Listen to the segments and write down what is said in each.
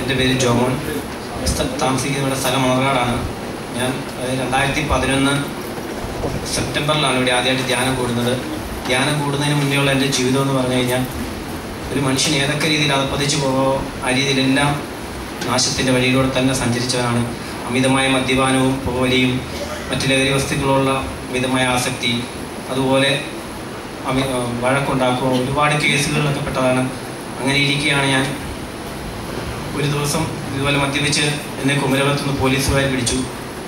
എൻ്റെ പേര് ജോമോൻ. താമസിക്കുന്ന സ്ഥലം മണർകാടാണ്. ഞാൻ 2011 സെപ്റ്റംബറിലാണ് ഇവിടെ ആദ്യമായിട്ട് ധ്യാനം കൂടുന്നത്. ധ്യാനം കൂടുന്നതിന് മുന്നേയുള്ള എൻ്റെ ജീവിതം എന്ന് പറഞ്ഞു കഴിഞ്ഞാൽ ഒരു മനുഷ്യൻ ഏതൊക്കെ രീതിയിൽ അതപ്പതിച്ച് പോകോ ആ രീതിയിലെല്ലാം നാശത്തിൻ്റെ വഴിയിലൂടെ തന്നെ സഞ്ചരിച്ചവനാണ്. അമിതമായ മദ്യപാനവും പുകവലിയും മറ്റ് ലഹരി വസ്തുക്കളുള്ള അമിതമായ ആസക്തി, അതുപോലെ വഴക്കുണ്ടാക്കുക, ഒരുപാട് കേസുകളിലൊക്കെ പെട്ടതാണ്. അങ്ങനെ ഇരിക്കുകയാണ് ഞാൻ ഒരു ദിവസം ഇതുപോലെ മദ്യപിച്ച് എന്നെ കുമരകത്തുനിന്ന് പോലീസുകാർ പിടിച്ചു.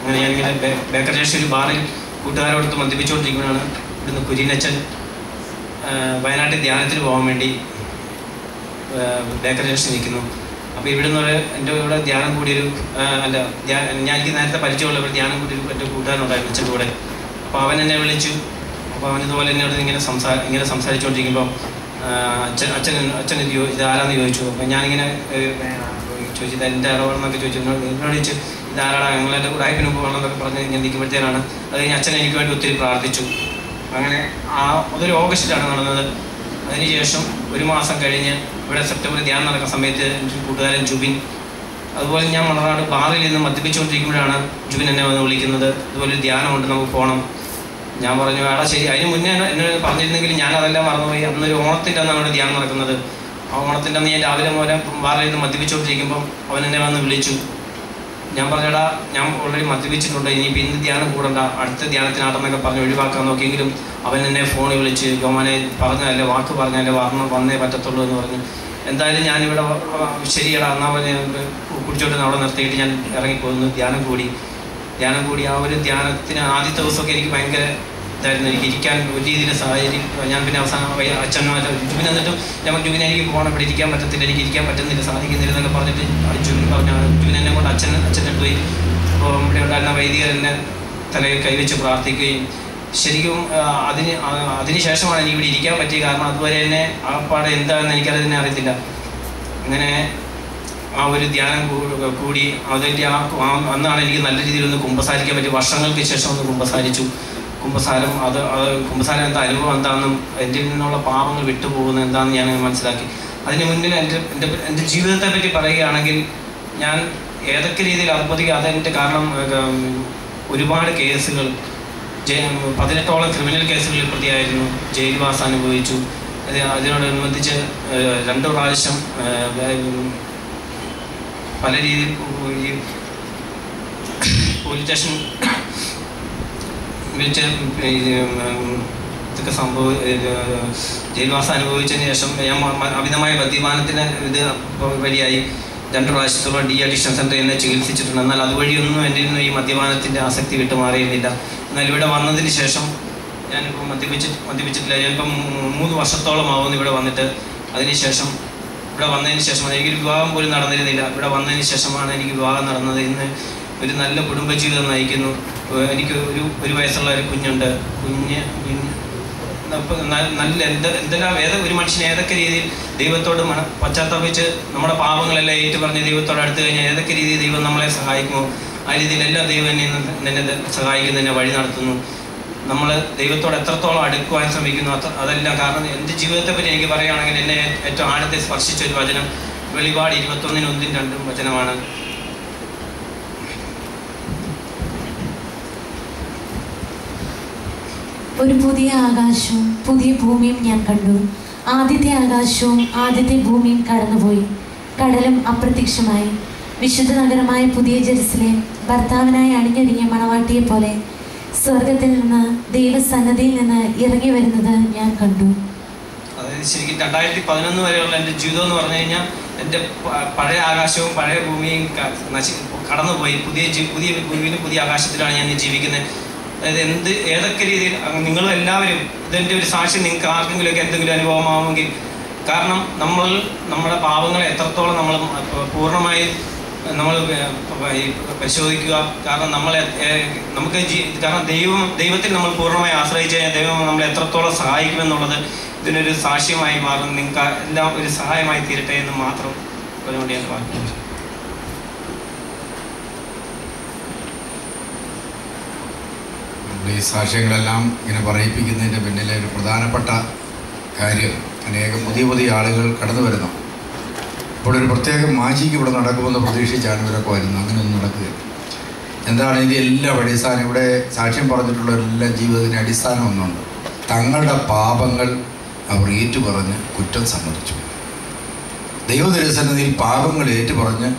അങ്ങനെ ഞാനിങ്ങനെ ബേക്കർ ജംഗ്ഷൻ ഒരു ബാറിൽ കൂട്ടുകാരോടൊത്ത് മദ്യപിച്ചുകൊണ്ടിരിക്കുന്നതാണ്. ഇവിടുന്ന് കുര്യനച്ചൻ വയനാട്ടിൽ ധ്യാനത്തിന് പോകാൻ വേണ്ടി ബേക്കർ ജംഗ്ഷൻ നിൽക്കുന്നു. അപ്പോൾ ഇവിടുന്ന് എൻ്റെ ഇവിടെ ധ്യാനം കൂടിയൊരു ഞാൻ എനിക്ക് നേരത്തെ പരിചയമുള്ള ഇവിടെ ധ്യാനം കൂടിയൊരു എൻ്റെ കൂട്ടുകാരനുണ്ടായിരുന്നു അച്ഛൻ്റെ കൂടെ. അപ്പോൾ അവൻ എന്നെ വിളിച്ചു. അപ്പോൾ അവൻ ഇതുപോലെ എന്നോട് ഇങ്ങനെ സംസാരിച്ചുകൊണ്ടിരിക്കുമ്പോൾ അച്ഛൻ ഇതാരാന്ന് ചോദിച്ചു. അപ്പോൾ ഞാനിങ്ങനെ ചോദിച്ചു ഇത് എൻ്റെ ഇടപെടണമെന്നൊക്കെ ചോദിച്ചു. എന്നോട് ചോദിച്ചു ഇതാരാടാ, ഞങ്ങളെൻ്റെ ഉടായ്പിന് മുമ്പ് വേണമെന്നൊക്കെ പറഞ്ഞ് ഞാൻ നിൽക്കുമ്പോഴത്തേനാണ് അത് കഴിഞ്ഞ് അച്ഛൻ എനിക്ക് വേണ്ടി ഒത്തിരി പ്രാർത്ഥിച്ചു. അങ്ങനെ അതൊരു ഓഗസ്റ്റിലാണ് നടന്നത്. അതിനുശേഷം ഒരു മാസം കഴിഞ്ഞ് ഇവിടെ സെപ്റ്റംബർ ധ്യാനം നടക്കുന്ന സമയത്ത് എൻ്റെ കൂട്ടുകാരൻ ജുബിൻ, അതുപോലെ ഞാൻ മണർകാട് ബാറിൽ നിന്ന് മദ്യപിച്ചുകൊണ്ടിരിക്കുമ്പോഴാണ് ജുബിൻ എന്നെ വന്ന് വിളിക്കുന്നത്. ഇതുപോലെ ഒരു ധ്യാനമുണ്ട്, നമുക്ക് പോകണം. ഞാൻ പറഞ്ഞു ആടാ ശരി. അതിന് മുന്നേ എന്നെ പറഞ്ഞിരുന്നെങ്കിൽ ഞാൻ അതെല്ലാം മറന്നുപോയി. അന്നൊരു ഓണത്തിൻ്റെ അന്നാണ് ഇവിടെ ധ്യാനം നടക്കുന്നത്. ആ ഓണത്തിൻ്റെ അന്ന് ഞാൻ രാവിലെ മുതൽ ബാറിൽ നിന്ന് മദ്യപിച്ചുകൊണ്ടിരിക്കുമ്പം അവൻ എന്നെ വന്ന് വിളിച്ചു. ഞാൻ പറഞ്ഞടാ ഞാൻ ഓൾറെഡി മദ്യപിച്ചിട്ടുണ്ട്, ഇനിയിപ്പോൾ ഇന്ന് ധ്യാനം കൂടണ്ട, അടുത്ത ധ്യാനത്തിനാട്ടെന്നൊക്കെ പറഞ്ഞ് ഒഴിവാക്കാൻ നോക്കിയെങ്കിലും അവൻ എന്നെ ഫോണിൽ വിളിച്ച് യോമാനെ പറഞ്ഞതല്ലേ, വാക്ക് പറഞ്ഞതല്ലേ, വന്നേ പറ്റത്തുള്ളൂ എന്ന് പറഞ്ഞു. എന്തായാലും ഞാനിവിടെ ശരിയടാ എന്നാൽ പറഞ്ഞ് കുടിച്ചോട്ട് അവിടെ നിർത്തിയിട്ട് ഞാൻ ഇറങ്ങിപ്പോകുന്നു. ധ്യാനം കൂടി ആ ഒരു ധ്യാനത്തിന് ആദ്യത്തെ ദിവസമൊക്കെ എനിക്ക് ഭയങ്കര ഇതായിരുന്നു. എനിക്ക് ഇരിക്കാൻ ഒരു രീതിയിൽ സാഹചര്യം. ഞാൻ പിന്നെ അവസാനം അച്ഛനുമായിട്ട് ജുബിൻ എന്നിട്ടും ഞാൻ ജുബിൻ എനിക്ക് പോകണം, ഇവിടെ ഇരിക്കാൻ പറ്റത്തില്ല, എനിക്ക് ഇരിക്കാൻ പറ്റുന്നില്ല, സാധിക്കുന്നില്ല എന്നൊക്കെ പറഞ്ഞിട്ട് ജുബിൻ പറഞ്ഞു. ജുബിൻ എന്നെ കൊണ്ട് അച്ഛനെ പോയി. അപ്പോൾ ഇവിടെ ഉണ്ടായിരുന്ന വൈദികർ എന്നെ തലയിൽ കൈവച്ച് പ്രാർത്ഥിക്കുകയും ശരിക്കും അതിനുശേഷമാണ് എനിക്ക് ഇവിടെ ഇരിക്കാൻ പറ്റിയത്. കാരണം അതുവരെ എന്നെ ആ പാടെ എന്താണെന്ന് എനിക്കതിനെ അറിയത്തില്ല. അങ്ങനെ ആ ഒരു ധ്യാനം കൂടി അതിൻ്റെ അന്നാണ് എനിക്ക് നല്ല രീതിയിൽ ഒന്ന് കുമ്പസാരിക്കാൻ പറ്റി. വർഷങ്ങൾക്ക് ശേഷം ഒന്ന് കുമ്പസാരിച്ചു. കുമ്പസാരം കുമ്പസാരം എന്താ അനുഭവം എന്താണെന്നും എൻ്റെ നിന്നുള്ള പാപങ്ങൾ വിട്ടുപോകുന്നത് എന്താണെന്ന് ഞാൻ മനസ്സിലാക്കി. അതിന് മുന്നിൽ എൻ്റെ ജീവിതത്തെ പറ്റി പറയുകയാണെങ്കിൽ ഞാൻ ഏതൊക്കെ രീതിയിൽ അർപ്പതിക്കുക അതെൻ്റെ കാരണം ഒരുപാട് കേസുകൾ 18ഓളം ക്രിമിനൽ കേസുകളിൽ പ്രതിയായിരുന്നു. ജയിൽവാസം അനുഭവിച്ചു. അതിനോടനുബന്ധിച്ച് 2 പ്രാവശ്യം പല രീതിയിൽ പോലീസ് സ്റ്റേഷൻ വിളിച്ച് ഇതൊക്കെ ജയിൽവാസം അനുഭവിച്ചതിന് ശേഷം ഞാൻ അമിതമായ മദ്യപാനത്തിന് ഇത് വഴിയായി 2 പ്രാവശ്യത്തോളം ഡി അഡിക്ഷൻ സെൻ്ററിൽ എന്നെ ചികിത്സിച്ചിട്ടുണ്ട്. എന്നാൽ അതുവഴിയൊന്നും എൻ്റെ നിന്ന് ഈ മദ്യപാനത്തിൻ്റെ ആസക്തി വിട്ടു മാറിയിരുന്നില്ല. എന്നാൽ ഇവിടെ വന്നതിന് ശേഷം ഞാനിപ്പോൾ മദ്യപിച്ചിട്ടില്ല. ഞാനിപ്പം 3 വർഷത്തോളം ആവുന്നു ഇവിടെ വന്നിട്ട്. ഇവിടെ വന്നതിന് ശേഷം എനിക്കൊരു വിവാഹം പോലും നടന്നിരുന്നില്ല. ഇവിടെ വന്നതിന് ശേഷമാണ് എനിക്ക് വിവാഹം നടന്നത്. ഇന്ന് ഒരു നല്ല കുടുംബജീവിതം നയിക്കുന്നു. എനിക്ക് ഒരു വയസ്സുള്ള ഒരു കുഞ്ഞുണ്ട്. നല്ല എന്തെല്ലാം ഒരു മനുഷ്യനെ ഏതൊക്കെ രീതിയിൽ ദൈവത്തോട് പശ്ചാത്തപിച്ച് നമ്മുടെ പാപങ്ങളെല്ലാം ഏറ്റുപറഞ്ഞ് ദൈവത്തോട് അടുത്ത് കഴിഞ്ഞാൽ ഏതൊക്കെ രീതിയിൽ ദൈവം നമ്മളെ സഹായിക്കുമോ ആ രീതിയിലെല്ലാം ദൈവം എന്നെ സഹായിക്കുന്നതിനെ വഴി നടത്തുന്നു. നമ്മൾ ദൈവത്തോട് എത്രത്തോളം അടുക്കുവാൻ ശ്രമിക്കുന്നു അതെല്ലാം. കാരണം എൻ്റെ ജീവിതത്തെ പറ്റി എനിക്ക് പറയുകയാണെങ്കിൽ എന്നെ ഏറ്റവും ആഴത്തെ സ്പർശിച്ച ഒരു വചനം വെളിപാട് 21:1-2 വചനമാണ്. ഒരു പുതിയ ആകാശവും പുതിയ ഭൂമിയും ഞാൻ കണ്ടു. ആദ്യത്തെ ആകാശവും ആദ്യത്തെ ഭൂമിയും കടന്നുപോയി, കടലും അപ്രത്യക്ഷമായി. വിശുദ്ധ നഗരമായ പുതിയ ജെറുസലേം ഭർത്താവിനായി അണിഞ്ഞൊരുങ്ങിയ മണവാട്ടിയെ പോലെ സ്വർഗത്തിൽ നിന്ന് ദൈവസന്നദ്ധിയിൽ നിന്ന് ഇറങ്ങി വരുന്നത് ഞാൻ കണ്ടു. അതായത് ശരിക്കും 2011 വരെയുള്ള എൻ്റെ ജീവിതം എന്ന് പറഞ്ഞു കഴിഞ്ഞാൽ എൻ്റെ പഴയ ആകാശവും പഴയ ഭൂമിയും കടന്നുപോയി. പുതിയ ഭൂമിയിലും പുതിയ ആകാശത്തിലാണ് ഞാൻ ജീവിക്കുന്നത്. അതായത് ഏതൊക്കെ രീതിയിൽ നിങ്ങളും എല്ലാവരും ഇതിൻ്റെ ഒരു സാക്ഷി നിങ്ങൾക്ക് ആർക്കെങ്കിലുമൊക്കെ എന്തെങ്കിലും അനുഭവമാവുമെങ്കിൽ. കാരണം നമ്മുടെ പാപങ്ങളെ എത്രത്തോളം നമ്മൾ പൂർണ്ണമായി നമ്മൾ പരിശോധിക്കുക. കാരണം കാരണം ദൈവത്തിൽ നമ്മൾ പൂർണ്ണമായി ആശ്രയിച്ച് കഴിഞ്ഞാൽ ദൈവം നമ്മളെ എത്രത്തോളം സഹായിക്കുമെന്നുള്ളത് ഇതിനൊരു സാക്ഷ്യമായി മാറും. നിങ്ങൾക്ക് എല്ലാം ഒരു സഹായമായി തീരട്ടെ എന്ന് മാത്രം അതുകൊണ്ട് ഞാൻ പ്രാർത്ഥിക്കുന്നു. ഈ സാക്ഷ്യങ്ങളെല്ലാം ഇങ്ങനെ പറയിപ്പിക്കുന്നതിൻ്റെ പിന്നിലെ ഒരു പ്രധാനപ്പെട്ട കാര്യം അനേകം പുതിയ ആളുകൾ കടന്നു വരുന്നു. ഇപ്പോൾ ഒരു പ്രത്യേക മാജിക്ക് ഇവിടെ നടക്കുമെന്ന് പ്രതീക്ഷിച്ചാണ് ഇവരൊക്കെ വരുന്നത്. അങ്ങനെയൊന്നും നടക്കുകയില്ല. എന്താണ് ഇതിൻ്റെ എല്ലാം അടിസ്ഥാനം? ഇവിടെ സാക്ഷ്യം പറഞ്ഞിട്ടുള്ളവരെല്ലാം ജീവിതത്തിന് അടിസ്ഥാനം ഒന്നുണ്ട്. തങ്ങളുടെ പാപങ്ങൾ അവർ ഏറ്റുപറഞ്ഞ് കുറ്റം സമ്മതിച്ചു. ദൈവദർശനത്തിൽ പാപങ്ങൾ ഏറ്റുപറഞ്ഞ്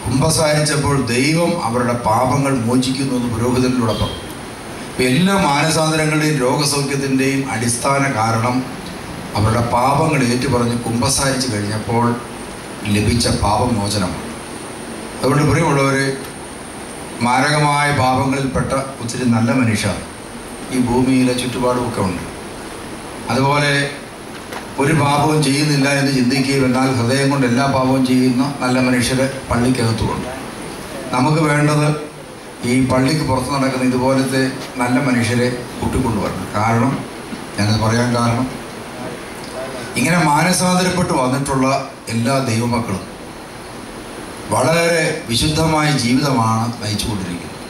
കുമ്പസാരിച്ചപ്പോൾ ദൈവം അവരുടെ പാപങ്ങൾ മോചിക്കുന്നു എന്ന് പുരോഹിതനിലൂടെ പറഞ്ഞു. അപ്പോൾ എല്ലാ മാനസാന്തരങ്ങളുടെയും രോഗസൗഖ്യത്തിൻ്റെയും അടിസ്ഥാന കാരണം അവരുടെ പാപങ്ങൾ ഏറ്റുപറഞ്ഞ് കുമ്പസാരിച്ച് കഴിഞ്ഞപ്പോൾ ലഭിച്ച പാപമോചനമാണ്. അതുകൊണ്ട് പ്രിയമുള്ളവർ, മാരകമായ പാപങ്ങളിൽപ്പെട്ട ഒത്തിരി നല്ല മനുഷ്യർ ഈ ഭൂമിയിലെ ചുറ്റുപാടുമൊക്കെ ഉണ്ട്. അതുപോലെ ഒരു പാപവും ചെയ്യുന്നില്ല എന്ന് ചിന്തിക്കുകയും എന്നാൽ ഹൃദയം കൊണ്ട് എല്ലാ പാപവും ചെയ്യുന്ന നല്ല മനുഷ്യരെ പള്ളിക്കകത്തുമുണ്ട്. നമുക്ക് വേണ്ടത് ഈ പള്ളിക്ക് പുറത്ത് നടക്കുന്ന ഇതുപോലത്തെ നല്ല മനുഷ്യരെ കൂട്ടിക്കൊണ്ടുവരണം. കാരണം ഞാനത് പറയാൻ കാരണം, ഇങ്ങനെ മാനസാന്തരപ്പെട്ട് വന്നിട്ടുള്ള എല്ലാ ദൈവമക്കളും വളരെ വിശുദ്ധമായ ജീവിതമാണ് നയിച്ചുകൊണ്ടിരിക്കുന്നത്.